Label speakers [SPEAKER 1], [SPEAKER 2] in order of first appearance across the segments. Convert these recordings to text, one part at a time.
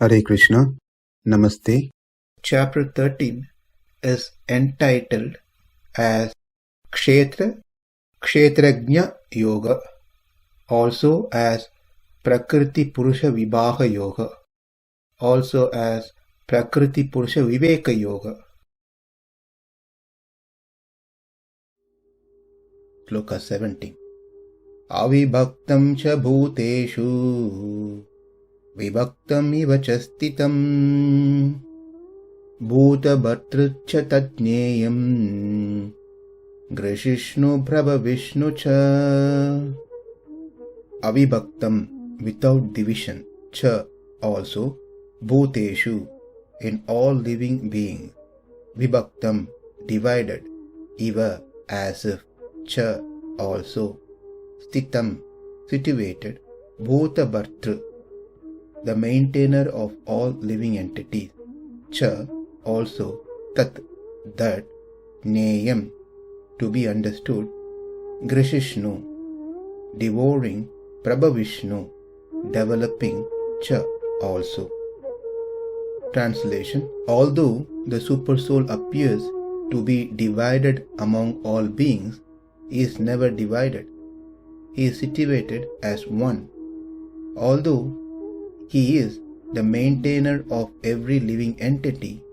[SPEAKER 1] Hare Krishna, Namaste.
[SPEAKER 2] Chapter 13 is entitled as Kshetra, Kshetrajña Yoga, also as Prakriti Purusha Vibhaga Yoga, also as Prakriti Purusha Viveka Yoga. Sloka 17. Avibhaktaṁ cha bhūteṣu vibhaktam iva cha sthitam bhūta-bhartṛ cha jñeyaṁ grasiṣṇu prabhaviṣṇu cha. Avibhaktam, without division, cha, also, bhūteṣu, in all living beings, vibhaktam, divided, iva, as if, cha, also, sthitam, situated, bhūta-bhartṛ, the maintainer of all living entities, cha, also, tat, that, jñeyaṁ, to be understood, grasiṣṇu, devouring, prabhaviṣṇu, developing, cha, also. Translation: although the Supersoul appears to be divided among all beings, he is never divided. He is situated as one. Although he is the maintainer of every living entity,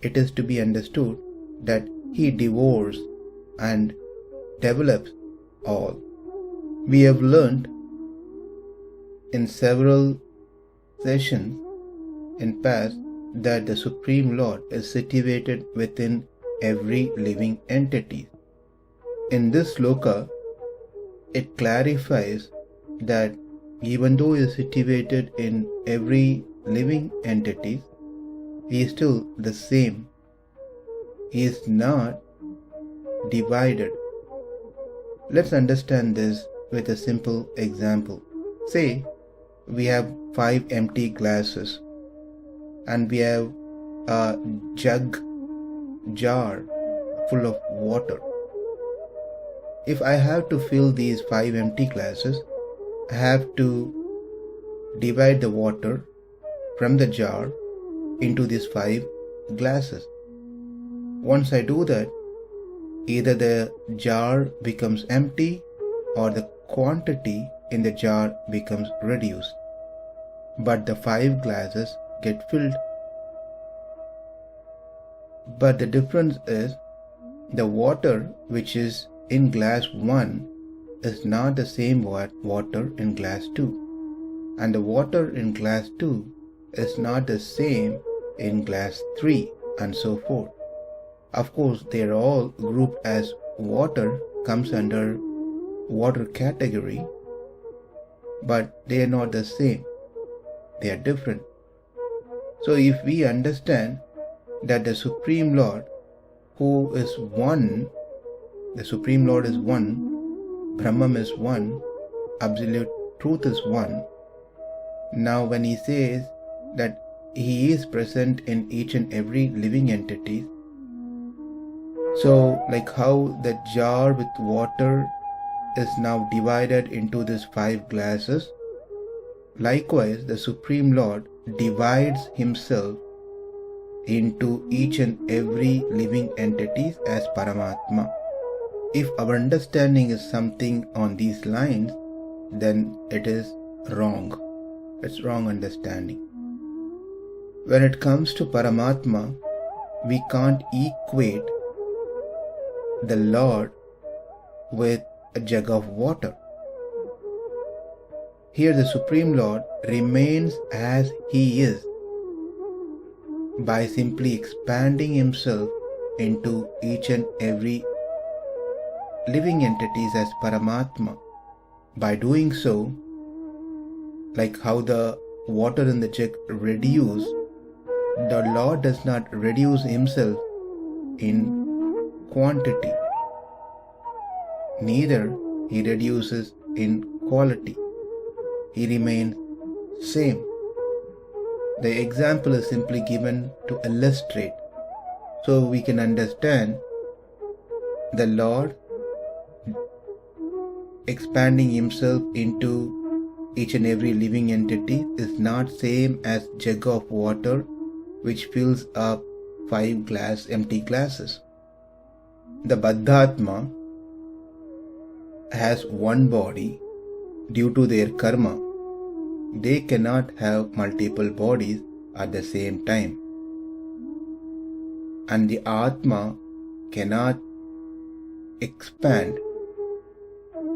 [SPEAKER 2] it is to be understood that he devours and develops all. We have learned in several sessions in past that the Supreme Lord is situated within every living entity. In this sloka, it clarifies that even though he is situated in every living entity, he is still the same. He is not divided. Let's understand this with a simple example. Say, we have 5 empty glasses and we have a jar full of water. If I have to fill these 5 empty glasses, I have to divide the water from the jar into these 5 glasses. Once I do that, either the jar becomes empty or the quantity in the jar becomes reduced, but the 5 glasses get filled. But the difference is the water which is in glass 1 is not the same water in glass 2, and the water in glass 2 is not the same in glass 3, and so forth. Of course, they are all grouped as water, comes under water category, but they are not the same. They are different. So if we understand that the Supreme Lord, who is one, the Supreme Lord is one, Brahman is one, Absolute Truth is one. Now when he says that he is present in each and every living entity, so like how the jar with water is now divided into these 5 glasses, likewise the Supreme Lord divides himself into each and every living entities as Paramatma. If our understanding is something on these lines, then it is wrong. It's wrong understanding. When it comes to Paramatma, we can't equate the Lord with a jug of water. Here the Supreme Lord remains as he is by simply expanding himself into each and every living entities as Paramatma. By doing so, like how the water in the jug reduces, the Lord does not reduce himself in quantity, neither he reduces in quality. He remains same. The example is simply given to illustrate so we can understand the Lord expanding himself into each and every living entity is not same as jug of water which fills up 5 empty glasses. The Baddhatma has one body due to their karma. They cannot have multiple bodies at the same time. And the Atma cannot expand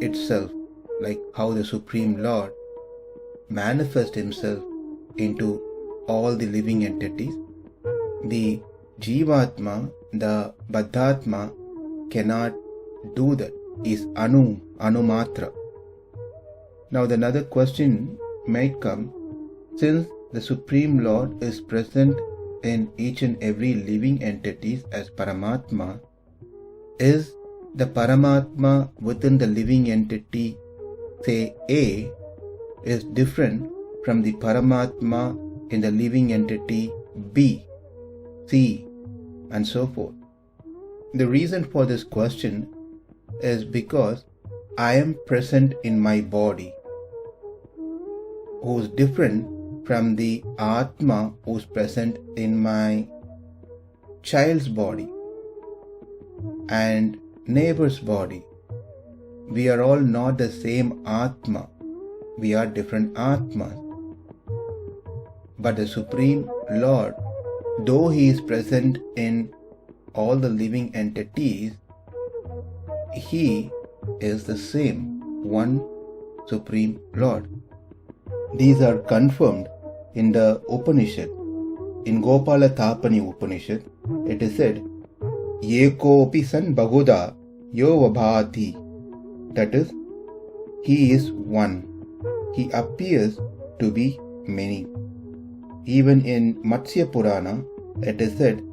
[SPEAKER 2] itself like how the Supreme Lord manifests himself into all the living entities. The Jivatma, the Baddhatma, cannot do that. Is Anumatra. Now another question might come, since the Supreme Lord is present in each and every living entities as Paramatma, is the Paramatma within the living entity, say A, is different from the Paramatma in the living entity B, C, and so forth? The reason for this question is because I am present in my body, who is different from the Atma who is present in my child's body and neighbor's body. We are all not the same Atma. We are different Atmas. But the Supreme Lord, though He is present in all the living entities, He is the same, one Supreme Lord. These are confirmed in the Upanishad. In Gopala Upanishad, it is said, Yekopi san bahuda yo vabhati. That is, He is one. He appears to be many. Even in Matsya Purana, it is said,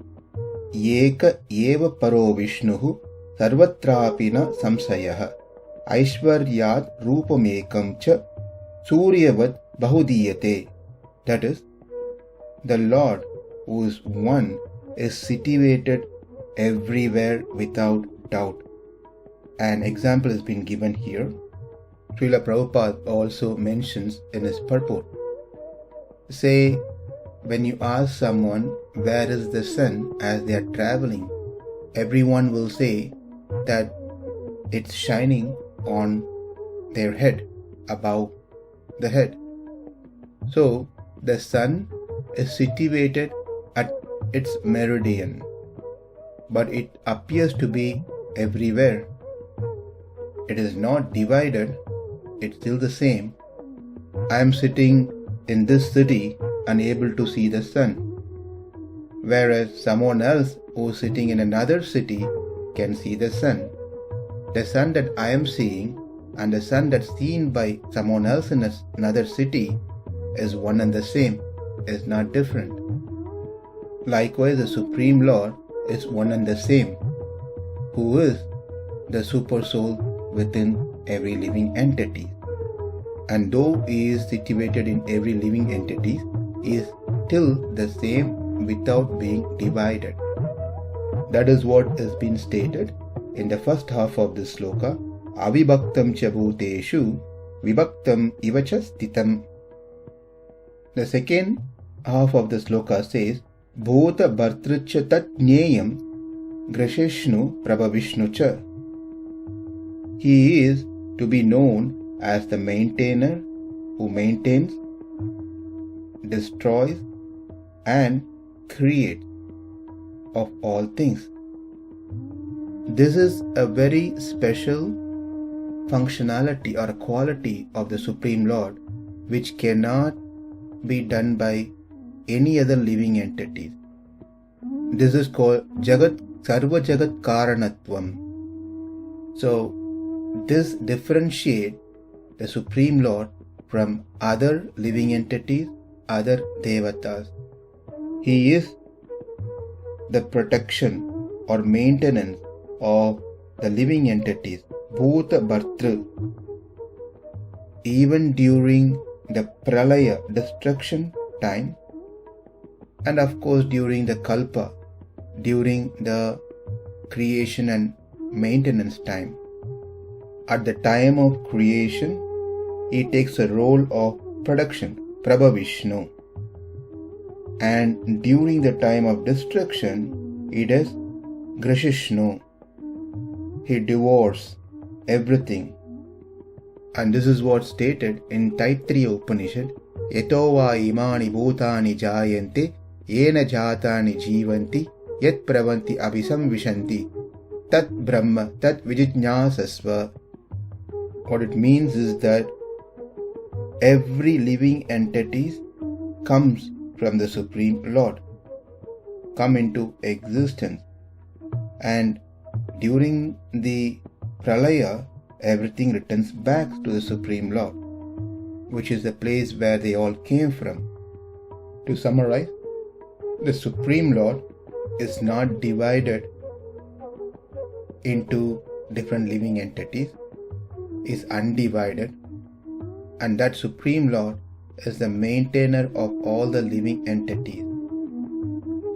[SPEAKER 2] Yeka eva paro Vishnuhu sarvatrapina samsayah aishvaryat rupamekam cha suryavat bahudiyate. That is, the Lord who is one is situated everywhere without doubt. An example has been given here. Srila Prabhupada also mentions in his purport. Say, when you ask someone where is the sun as they are traveling, everyone will say that it's shining on their head, above the head. So, the sun is situated at its meridian, but it appears to be everywhere. It is not divided, it's still the same. I am sitting in this city unable to see the sun, whereas someone else who is sitting in another city can see the sun. The sun that I am seeing and the sun that's seen by someone else in another city is one and the same, is not different. Likewise, the Supreme Lord is one and the same, who is the Supersoul within every living entity. And though He is situated in every living entity, He is still the same without being divided. That is what has been stated in the first half of this sloka, avibhaktaṁ ca bhūteṣu, vibhaktam iva ca sthitam. The second half of the sloka says, bhūta-bhartṛ ca jñeyaṁ, grasiṣṇu prabhaviṣṇu ca. He is to be known as the maintainer who maintains, destroys, and creates of all things. This is a very special functionality or quality of the Supreme Lord which cannot be done by any other living entities. This is called Sarva Jagat Karanatvam. So, this differentiates the Supreme Lord from other living entities, other devatas. He is the protection or maintenance of the living entities, bhūta-bhartṛ, even during the pralaya, destruction time, and of course during the kalpa, during the creation and maintenance time. At the time of creation, he takes a role of production, prabhaviṣṇu. And during the time of destruction, he does grasiṣṇu. He devours everything. And this is what's stated in Taittiriya Upanishad, Yato va imani bhūtāni jāyante, yena jātāni jīvanti, yat pravanti abhisamvishanti, tat brahma tat vijñāsasva. What it means is that every living entity comes from the Supreme Lord, come into existence. And during the pralaya, everything returns back to the Supreme Lord, which is the place where they all came from. To summarize, the Supreme Lord is not divided into different living entities, is undivided, and that Supreme Lord is the maintainer of all the living entities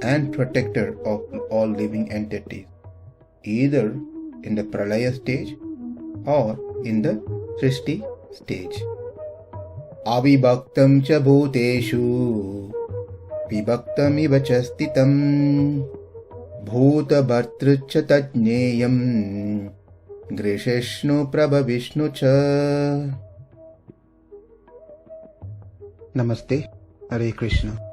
[SPEAKER 2] and protector of all living entities, either in the pralaya stage or in the srishti stage. Avibhaktaṁ ca bhūteṣu, vibhaktam iva ca sthitam, bhūta-bhartṛ ca jñeyaṁ, grasiṣṇu prabhaviṣṇu ca.
[SPEAKER 1] Namaste. Hare Krishna.